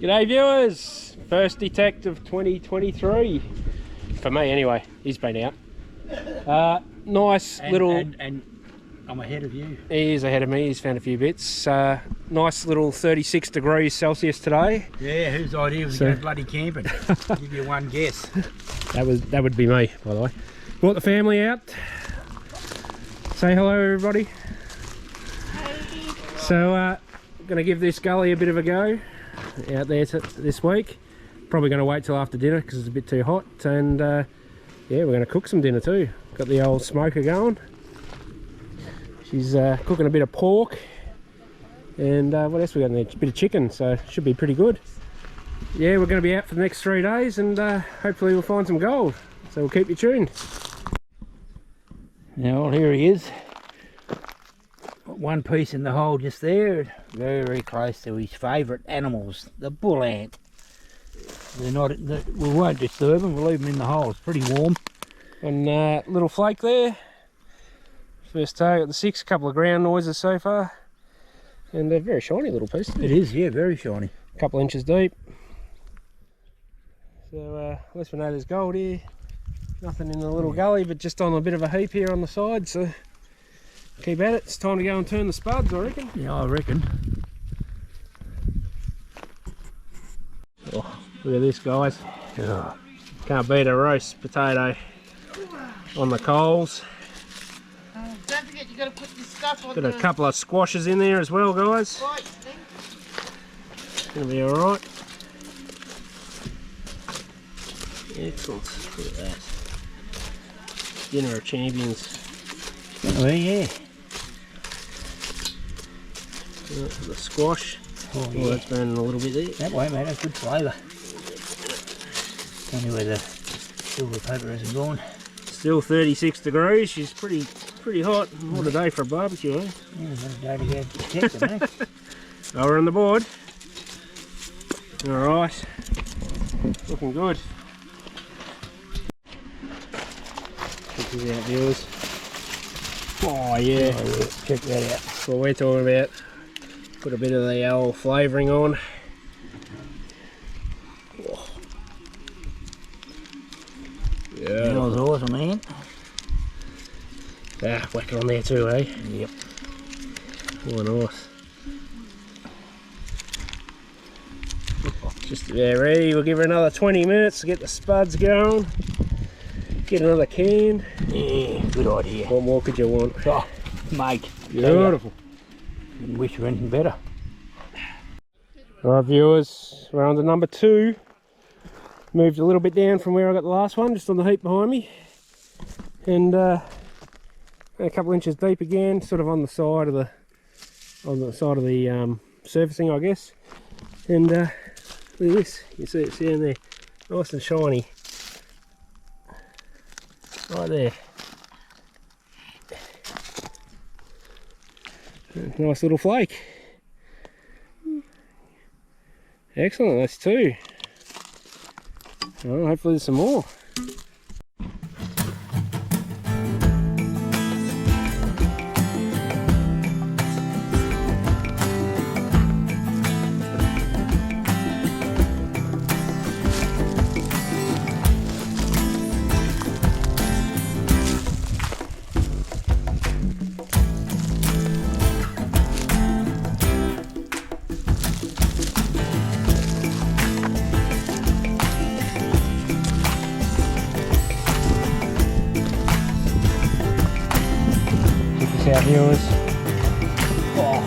G'day viewers, first detective 2023 for me anyway. He's been out. Nice little and I'm ahead of you. He is ahead of me. He's found a few bits. Nice little 36 degrees Celsius today. Yeah, whose idea was to go bloody camping? Give you one guess. That would be me, by the way. Brought the family out. Say hello everybody. So going to give this gully a bit of a go out there this week. Probably going to wait till after dinner because it's a bit too hot, and yeah, we're going to cook some dinner too. Got the old smoker going. She's cooking a bit of pork, and what else we got in there? A bit of chicken, so should be pretty good. Yeah, we're going to be out for the next 3 days, and hopefully we'll find some gold, so we'll keep you tuned. Now, well, here he is. One piece in the hole just there, very close to his favourite animals, the bull ant. They're not. We won't disturb them. We'll leave them in the hole. It's pretty warm. And little flake there. First target, the 6. Couple of ground noises so far, and they're very shiny little piece. It is, yeah, very shiny. A couple inches deep. So at least we know there's gold here. Nothing in the little gully, but just on a bit of a heap here on the side. So keep at it. It's time to go and turn the spuds, I reckon. Yeah, I reckon. Oh, look at this, guys. Oh. Can't beat a roast potato on the coals. Don't forget you got to put your stuff on. Got a couple of squashes in there as well, guys. Right, It's gonna be all right. Excellent. Look at that. Dinner of champions. Oh yeah. The squash. Oh, yeah. That's burning a little bit there. That way, mate. That's good flavour. Tell me where the silver paper hasn't gone. Still 36 degrees. She's pretty hot. What a day for a barbecue, eh? Yeah, what a day to go protect them, eh? Oh, we're on the board. All right. Looking good. Check this out, viewers. Oh yeah. Oh, yeah. Check that out. That's what we're talking about. Put a bit of the old flavouring on. Oh. Yeah. That was awesome, man. Ah, whack it on there too, eh? Yep. Oh, nice. Just about ready. We'll give her another 20 minutes to get the spuds going. Get another can. Yeah, good idea. What more could you want? Oh, mate. Beautiful. Couldn't wish for anything better. Alright viewers, we're on to number 2. Moved a little bit down from where I got the last one, just on the heap behind me. And a couple inches deep again, sort of on the side of the surfacing, I guess. And look at this, you see it's down there, nice and shiny. Right there. Nice little flake. Excellent, that's 2. Well, hopefully there's some more. Out viewers. Oh,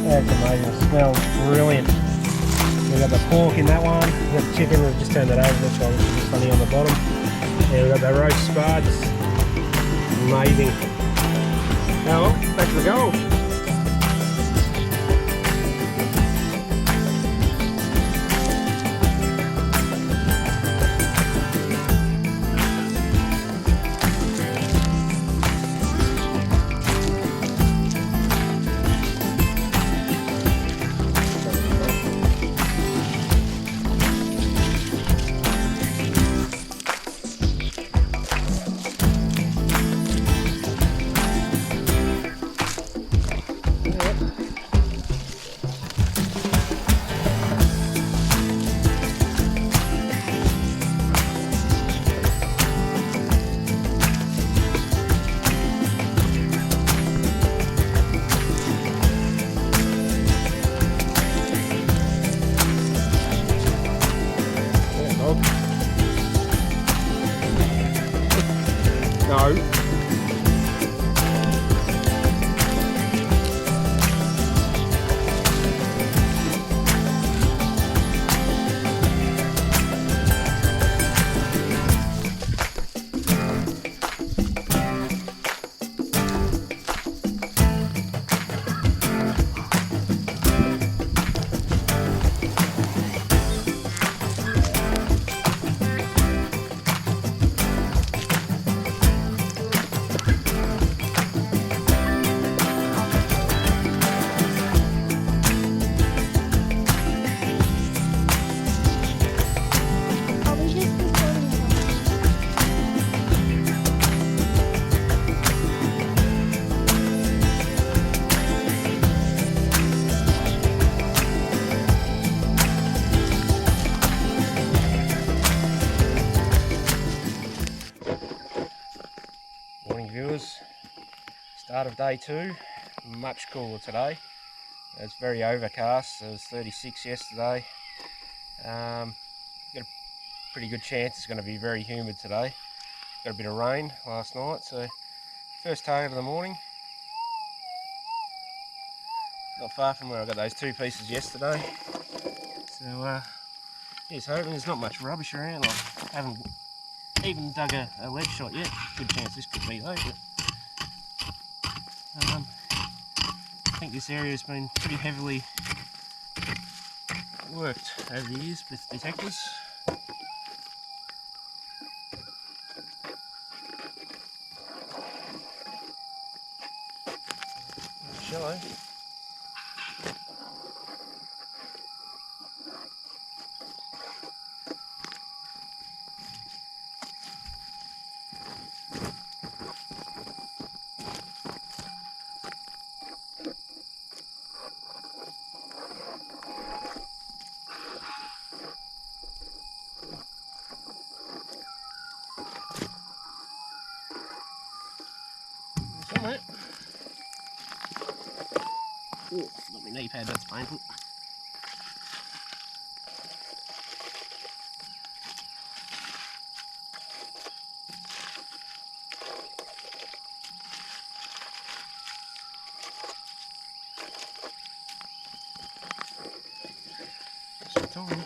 that's amazing. It smells brilliant. We've got the pork in that one. We've got the chicken. We've just turned it over. Looks like it's just funny on the bottom. And we've got the roast spuds. Amazing. Now, well, back to the gold. Start of day 2, much cooler today. It's very overcast. It was 36 yesterday. Got a pretty good chance it's going to be very humid today. Got a bit of rain last night, so first target of the morning. Not far from where I got those 2 pieces yesterday. So here's hoping there's not much rubbish around. I haven't even dug a lead shot yet. Good chance this could be though. But, I think this area has been pretty heavily worked over the years with detectors. Shallow. Somewhere. Ooh, not my knee pad, that's painful. That's all right.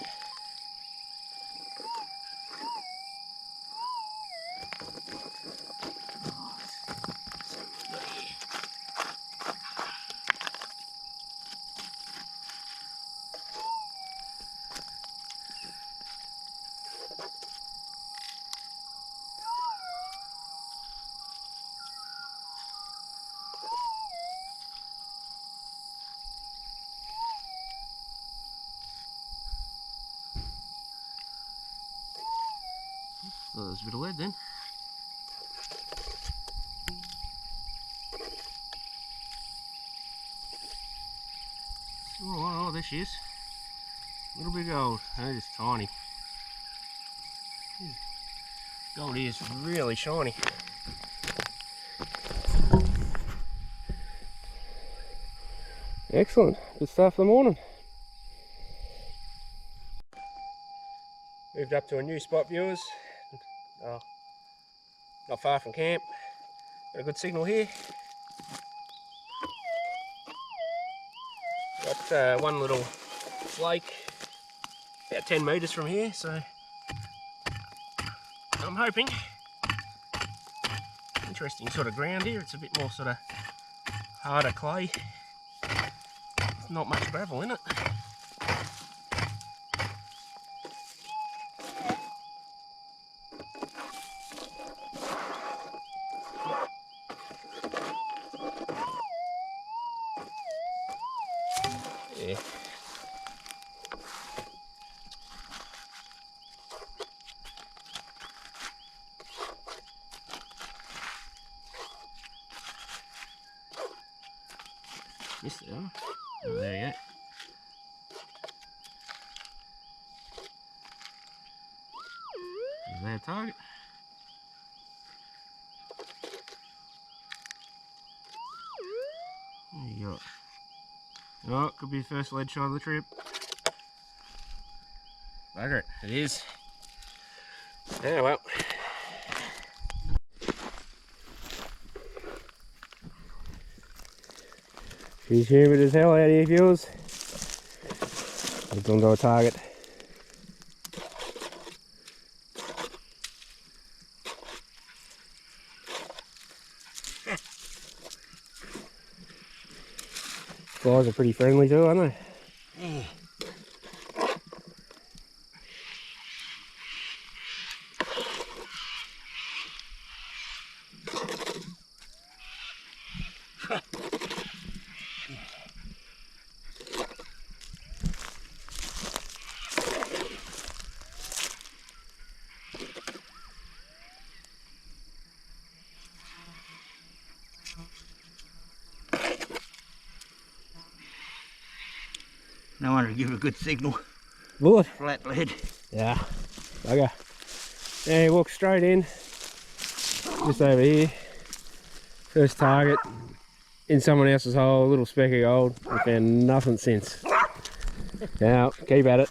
Oh, there's a bit of lead then. Oh, there she is. Little bit of gold. Oh, it's tiny. Gold is really shiny. Excellent. Good stuff for the morning. Moved up to a new spot, viewers. Not far from camp. Got a good signal here. Got one little flake about 10 metres from here, so I'm hoping. Interesting sort of ground here. It's a bit more sort of harder clay. There's not much gravel in it. Yeah. Missed it, huh? Oh, there you go. Is that a target? There you go. Oh, could be the first lead shot of the trip. Bugger it, it is. Yeah, well. She's humid as hell out here, viewers. We've gone to a target. Flies are pretty friendly too, aren't they? Yeah. No wonder to give it a good signal. Bullet. Flat lead. Yeah. Bugger. Yeah, walk straight in. Just over here. First target. in someone else's hole, a little speck of gold. We found nothing since. Now, keep at it.